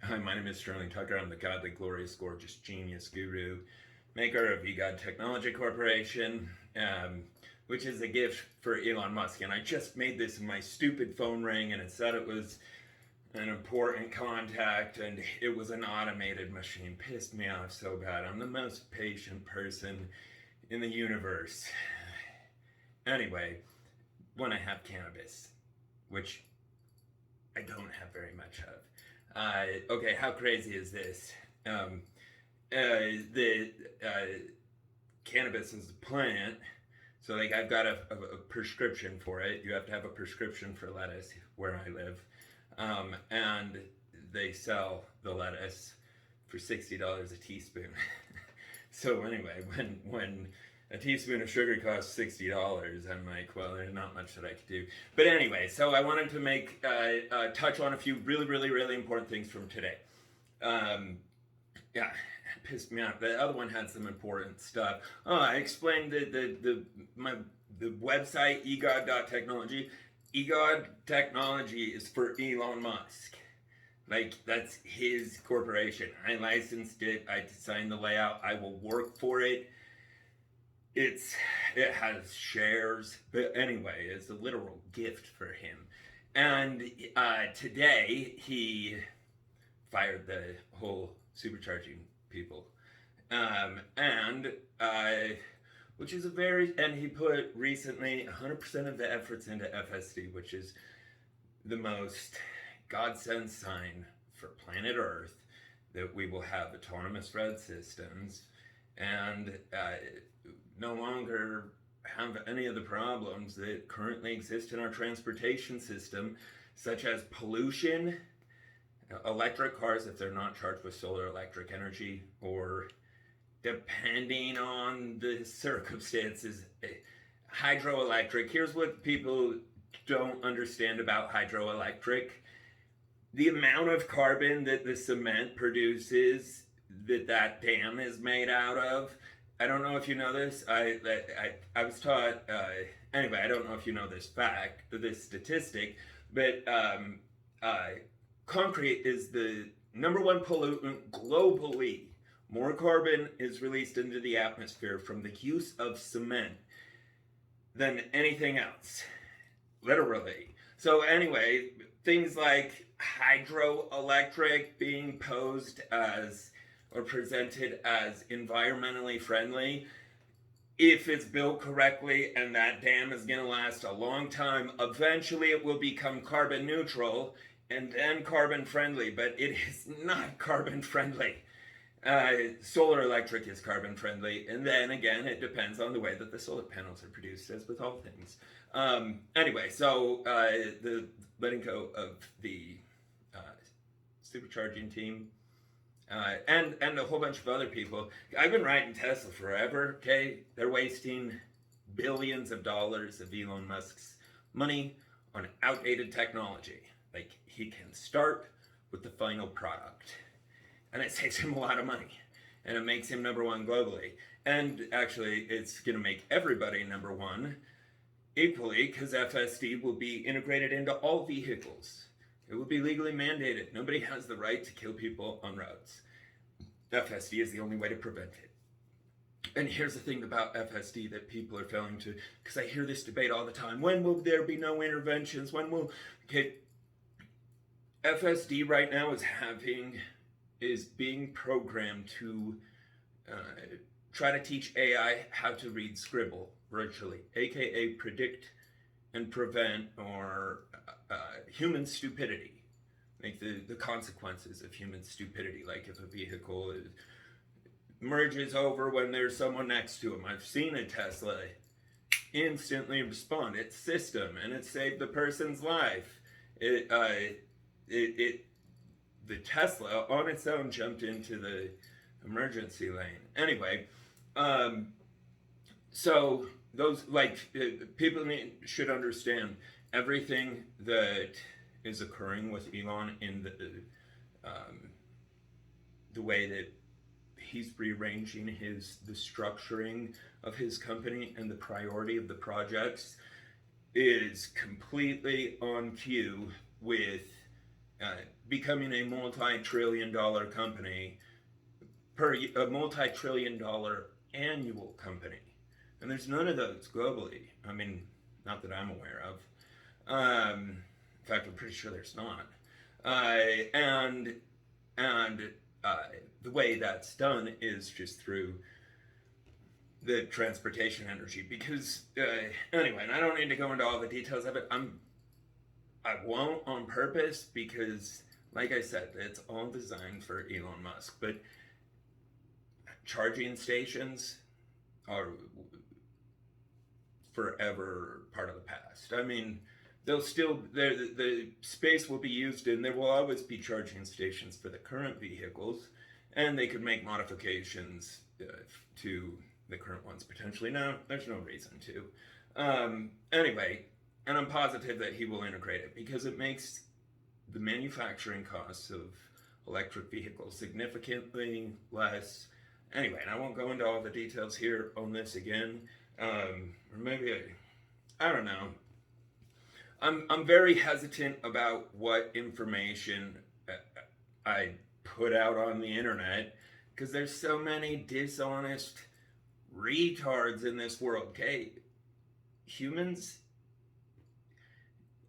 Hi, my name is Sterling Tucker. I'm the godly, glorious, gorgeous, genius guru, maker of eGod Technology Corporation, which is a gift for Elon Musk. And I just made this and my stupid phone rang and it said it was an important contact and it was an automated machine. Pissed me off so bad. I'm the most patient person in the universe. Anyway, when I have cannabis, which I don't have very much of. Okay, how crazy is this? The cannabis is a plant, so like I've got a prescription for it. You have to have a prescription for lettuce where I live, and they sell the lettuce for $60 a teaspoon. So anyway, when a teaspoon of sugar costs $60, I'm like, well, there's not much that I could do. But anyway, so I wanted to make touch on a few really important things from today. Yeah, it pissed me off. The other one had some important stuff. Oh, I explained the website egod.technology. eGod Technology is for Elon Musk. Like, that's his corporation. I licensed it. I designed the layout. I will work for it. It has shares, but anyway, it's a literal gift for him. And today he fired the whole supercharging people, and which is and he put recently 100% of the efforts into FSD, which is the most godsend sign for planet Earth that we will have autonomous road systems and no longer have any of the problems that currently exist in our transportation system, such as pollution, electric cars if they're not charged with solar electric energy, or depending on the circumstances, hydroelectric. Here's what people don't understand about hydroelectric. The amount of carbon that the cement produces that dam is made out of, I don't know if you know this. I was taught, anyway, I don't know if you know this fact, this statistic, but concrete is the number one pollutant globally. More carbon is released into the atmosphere from the use of cement than anything else, literally. So anyway, things like hydroelectric being posed as or presented as environmentally friendly, if it's built correctly and that dam is going to last a long time, eventually it will become carbon neutral and then carbon friendly, but it is not carbon friendly. Solar electric is carbon friendly, and then again, it depends on the way that the solar panels are produced, as with all things. Anyway, so the letting go of the supercharging team, and a whole bunch of other people. I've been riding Tesla forever, okay? They're wasting billions of dollars of Elon Musk's money on outdated technology. Like, he can start with the final product, and it saves him a lot of money, and it makes him number one globally. And actually, it's going to make everybody number one equally, because FSD will be integrated into all vehicles. It will be legally mandated. Nobody has the right to kill people on roads. FSD is the only way to prevent it. And here's the thing about FSD that people are failing to, because I hear this debate all the time. When will there be no interventions? When will, okay, FSD right now is being programmed to try to teach AI how to read scribble virtually, aka predict and prevent or human stupidity, like the consequences of human stupidity, like if a vehicle merges over when there's someone next to them. I've seen a Tesla instantly respond. It's system, and it saved the person's life. The Tesla on its own jumped into the emergency lane. Anyway, so those, like, people should understand everything that is occurring with Elon in the way that he's rearranging the structuring of his company and the priority of the projects is completely on cue with becoming a multi-trillion-dollar company, a multi-trillion-dollar annual company. And there's none of those globally. I mean, not that I'm aware of. In fact, I'm pretty sure there's not. And uh, the way that's done is just through the transportation energy. Because anyway, and I don't need to go into all the details of it. I won't on purpose because, like I said, it's all designed for Elon Musk. But charging stations are forever part of the past. I mean, they'll still the space will be used, and there will always be charging stations for the current vehicles, and they could make modifications to the current ones potentially. Now, there's no reason to. Anyway, and I'm positive that he will integrate it because it makes the manufacturing costs of electric vehicles significantly less. Anyway, and I won't go into all the details here on this again. Or maybe I don't know. I'm very hesitant about what information I put out on the internet because there's so many dishonest retards in this world. Okay, humans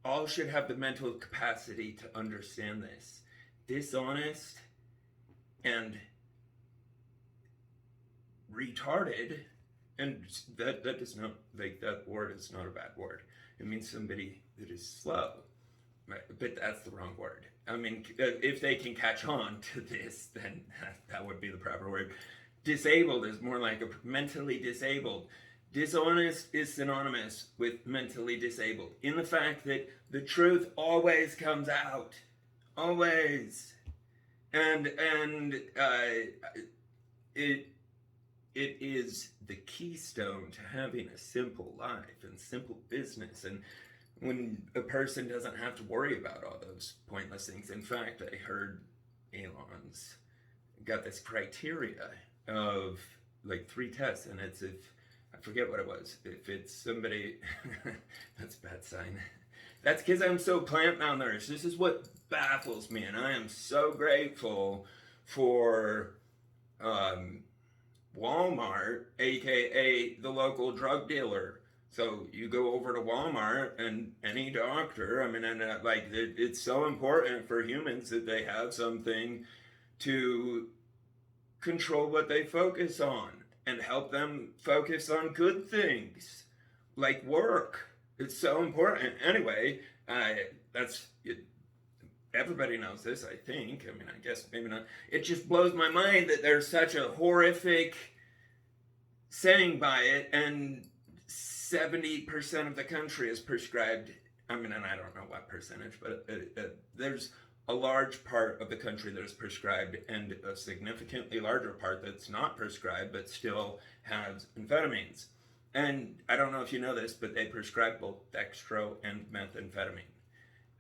all should have the mental capacity to understand this. Dishonest and retarded, and that does not, like, that word is not a bad word. It means somebody that is slow, right? But that's the wrong word. I mean, if they can catch on to this, then that would be the proper word. Disabled is more like a mentally disabled. Dishonest is synonymous with mentally disabled in the fact that the truth always comes out, always, and it is the keystone to having a simple life and simple business. And when a person doesn't have to worry about all those pointless things. In fact, I heard Elon's got this criteria of like 3 tests, and it's if I forget what it was. If it's somebody, that's a bad sign. That's because I'm so plant malnourished. This is what baffles me, and I am so grateful for Walmart, aka the local drug dealer. So you go over to Walmart and any doctor, I mean, and like it's so important for humans that they have something to control what they focus on and help them focus on good things like work. It's so important. Anyway, that's it. Everybody knows this, I think. I mean, I guess maybe not. It just blows my mind that there's such a horrific saying by it, and 70% of the country is prescribed. I mean, and I don't know what percentage, but there's a large part of the country that is prescribed, and a significantly larger part that's not prescribed but still has amphetamines. And I don't know if you know this, but they prescribe both dextro and methamphetamine.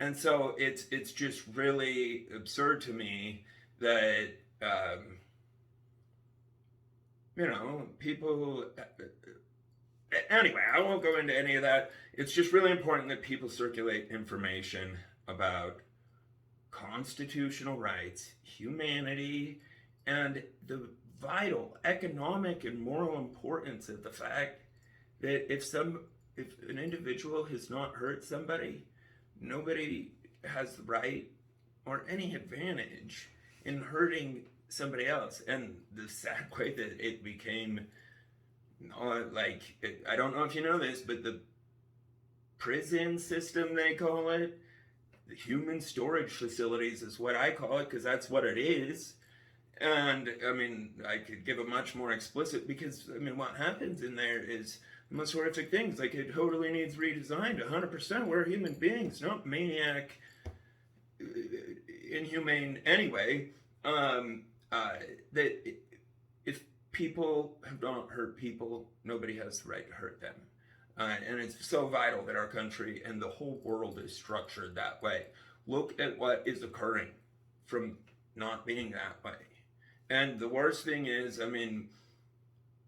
And so it's just really absurd to me that people. Anyway, I won't go into any of that. It's just really important that people circulate information about constitutional rights, humanity, and the vital economic and moral importance of the fact that if an individual has not hurt somebody, nobody has the right or any advantage in hurting somebody else. And the sad way that it became, I don't know if you know this, but the prison system, they call it, the human storage facilities is what I call it, because that's what it is. And I mean, I could give a much more explicit, because I mean, what happens in there is the most horrific things. Like, it totally needs redesigned 100%. We're human beings, not maniac, inhumane anyway. That if people have not hurt people, nobody has the right to hurt them. And it's so vital that our country and the whole world is structured that way. Look at what is occurring from not being that way. And the worst thing is, I mean,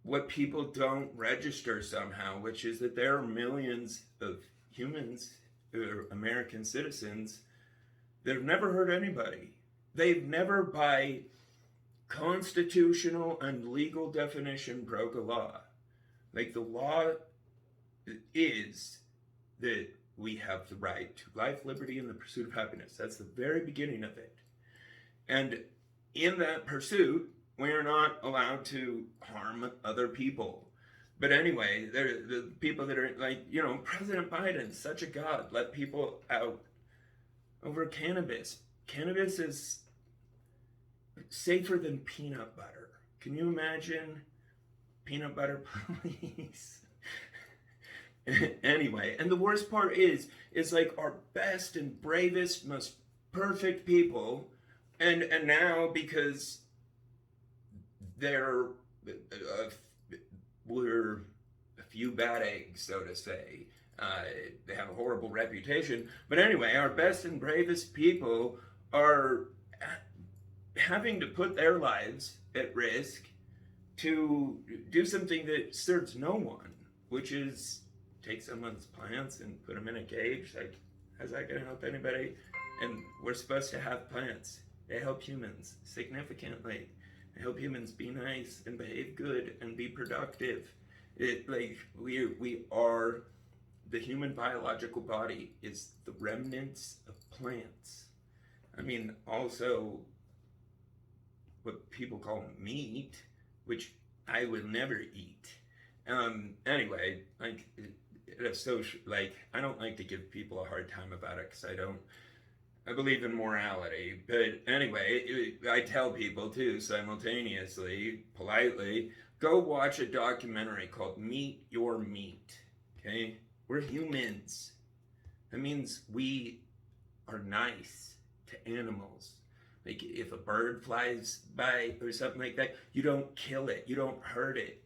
what people don't register somehow, which is that there are millions of humans, American citizens, They've never hurt anybody. They've never, by constitutional and legal definition, broke a law. Like, the law is that we have the right to life, liberty, and the pursuit of happiness. That's the very beginning of it. And in that pursuit, we are not allowed to harm other people. But anyway, the people that are like, President Biden, such a god, let people out over cannabis. Cannabis is safer than peanut butter. Can you imagine peanut butter police? Anyway, and the worst part is like our best and bravest, most perfect people, and now because we're a few bad eggs, so to say. They have a horrible reputation. But anyway, our best and bravest people are having to put their lives at risk to do something that serves no one, which is take someone's plants and put them in a cage. Like, how's that going to help anybody? And we're supposed to have plants. They help humans significantly. They help humans be nice and behave good and be productive. We are, the human biological body is the remnants of plants. I mean, also what people call meat, which I would never eat. Anyway, like, I don't like to give people a hard time about it because I believe in morality. But anyway, I tell people too, simultaneously, politely, go watch a documentary called Meet Your Meat. Okay? We're humans. That means we are nice to animals. Like, if a bird flies by or something like that, you don't kill it, you don't hurt it.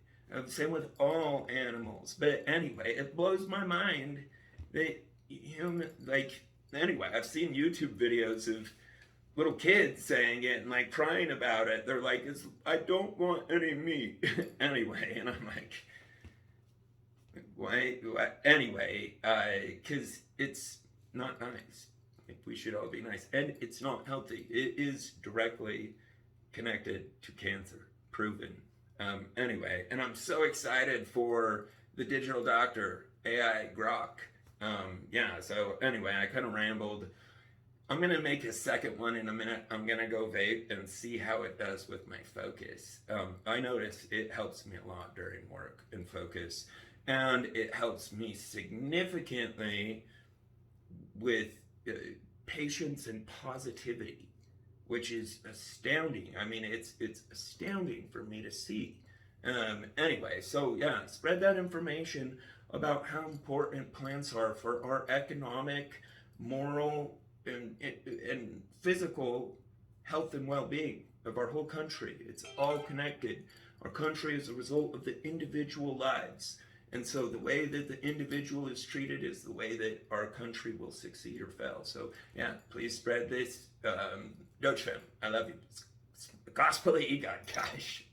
Same with all animals. But anyway, it blows my mind that anyway, I've seen YouTube videos of little kids saying it and like crying about it. They're like, I don't want any meat. Anyway, and I'm like, why? Anyway, because it's not nice. We should all be nice. And it's not healthy. It is directly connected to cancer, proven. Anyway, and I'm so excited for the digital doctor, AI Grok. So anyway, I kind of rambled. I'm going to make a second one in a minute. I'm going to go vape and see how it does with my focus. I notice it helps me a lot during work and focus. And it helps me significantly with patience and positivity, which is astounding. I mean, it's astounding for me to see. Anyway, so yeah, spread that information about how important plants are for our economic, moral, and physical health and well-being of our whole country. It's all connected. Our country is a result of the individual lives. And so the way that the individual is treated is the way that our country will succeed or fail. So yeah, please spread this. Doge fam, I love you. It's the gospel of EGOT, gosh.